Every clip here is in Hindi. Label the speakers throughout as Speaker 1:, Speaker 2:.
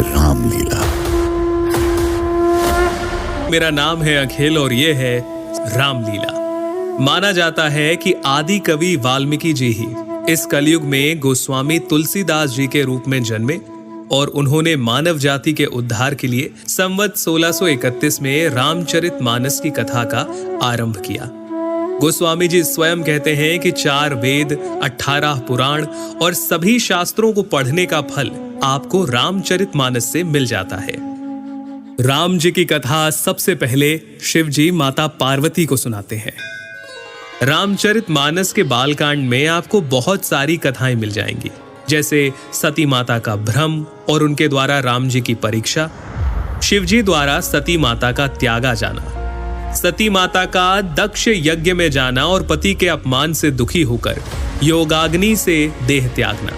Speaker 1: रामलीला।
Speaker 2: मेरा नाम है अखिल और ये है रामलीला। माना जाता है कि आदि कवि वाल्मीकि जी ही इस कलयुग में गोस्वामी तुलसीदास जी के रूप में जन्मे और उन्होंने मानव जाति के उद्धार के लिए संवत 1631 में रामचरितमानस की कथा का आरंभ किया। गोस्वामी जी स्वयं कहते हैं कि 4 वेद, 18 पुराण और सभी शास्त्रों को पढ़ने का फल आपको रामचरितमानस से मिल जाता है। राम जी की कथा सबसे पहले शिव जी माता पार्वती को सुनाते हैं। रामचरितमानस के बालकांड में आपको बहुत सारी कथाएं मिल जाएंगी, जैसे सती माता का भ्रम और उनके द्वारा राम जी की परीक्षा, शिवजी द्वारा सती माता का त्यागा जाना, सती माता का दक्ष यज्ञ में जाना और पति के अपमान से दुखी होकर योगाग्नि से देह त्यागना,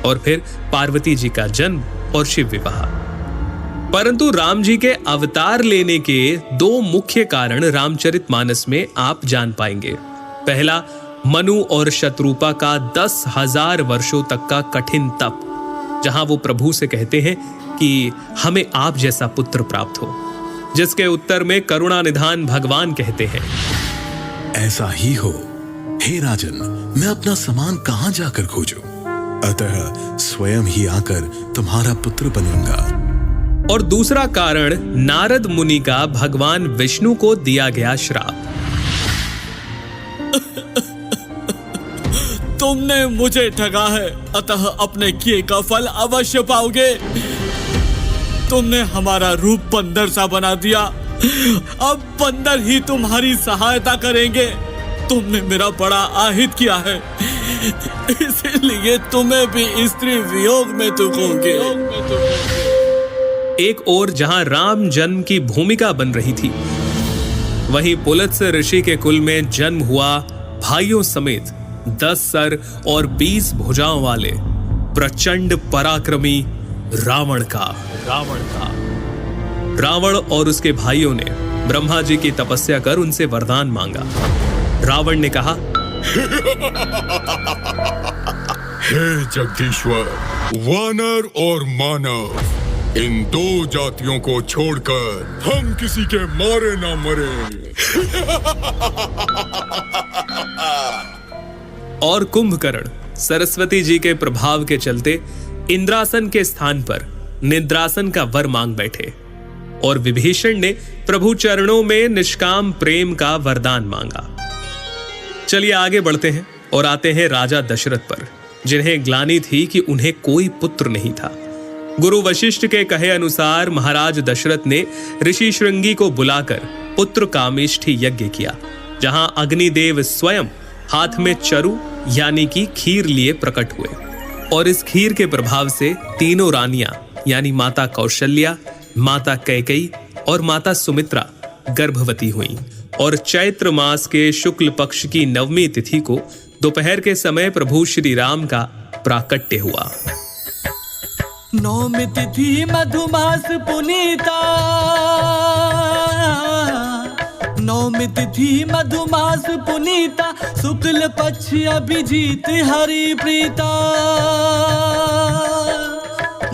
Speaker 2: और फिर पार्वती जी का जन्म और शिव विवाह। परंतु राम जी के अवतार लेने के 2 मुख्य कारण रामचरितमानस में आप जान पाएंगे। पहला, मनु और शत्रुपा का 10,000 वर्षों तक का कठिन तप, जहां वो प्रभु से कहते हैं कि हमें आप जैसा पुत्र प्राप्त हो, जिसके उत्तर में करुणा निधान भगवान कहते हैं,
Speaker 1: ऐसा ही हो हे राजन, मैं अपना सामान कहां जाकर खोजूं? अतः स्वयं ही आकर तुम्हारा पुत्र बनूंगा।
Speaker 2: और दूसरा कारण नारद मुनि का भगवान विष्णु को दिया गया श्राप।
Speaker 3: तुमने मुझे ठगा है, अतः अपने किए का फल अवश्य पाओगे। तुमने हमारा रूप बंदर सा बना दिया, अब बंदर ही तुम्हारी सहायता करेंगे। तुमने मेरा बड़ा आहित किया है, इसलिए तुम्हें भी स्त्री वियोग में दुखोगे।
Speaker 2: एक ओर जहां राम जन्म की भूमिका बन रही थी, वहीं पुलत्स ऋषि के कुल में जन्म हुआ भाइयों समेत 10 सर और 20 भुजाओं वाले प्रचंड पराक्रमी रावण का। रावण और उसके भाइयों ने ब्रह्मा जी की तपस्या कर उनसे वरदान मांगा। रावण ने कहा,
Speaker 4: हे जगदीश्वर, वानर और मानव, इन 2 जातियों को छोड़कर हम किसी के मारे ना मरे।
Speaker 2: और कुंभकर्ण सरस्वती जी के प्रभाव के चलते इंद्रासन के स्थान पर निद्रासन का वर मांग बैठे, और विभीषण ने प्रभु चरणों में निष्काम प्रेम का वरदान मांगा। चलिए आगे बढ़ते हैं और आते हैं राजा दशरथ पर, जिन्हें ग्लानि थी कि उन्हें कोई पुत्र नहीं था। गुरु वशिष्ठ के कहे अनुसार महाराज दशरथ ने ऋषि श्रृंगी को बुलाकर पुत्र कामेष्ठी यज्ञ किया, जहां अग्निदेव स्वयं हाथ में चरु यानी कि खीर लिए प्रकट हुए, और इस खीर के प्रभाव से तीनों रानियां यानी माता कौशल्या, माता कैकेयी और माता सुमित्रा गर्भवती हुईं, और चैत्र मास के शुक्ल पक्ष की 9वीं तिथि को दोपहर के समय प्रभु श्री राम का प्राकट्य हुआ।
Speaker 3: 9वीं तिथि मधुमास पुनीता, 9वीं तिथि मधुमास पुनीता, शुक्ल पक्ष अभिजीत हरि प्रीता,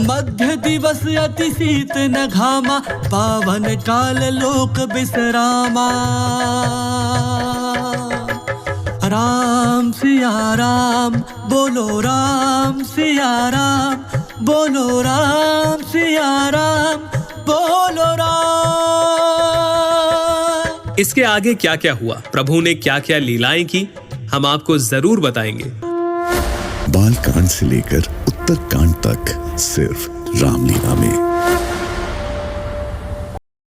Speaker 3: मध्य दिवस अति शीत न घामा, पावन काल लोक विश्रामा। राम सिया राम बोलो, राम सिया राम बोलो, राम सिया राम बोलो राम।
Speaker 2: इसके आगे क्या क्या हुआ, प्रभु ने क्या क्या लीलाएं की, हम आपको जरूर बताएंगे।
Speaker 1: बालकांड से लेकर उत्तरकांड तक सिर्फ रामलीला में।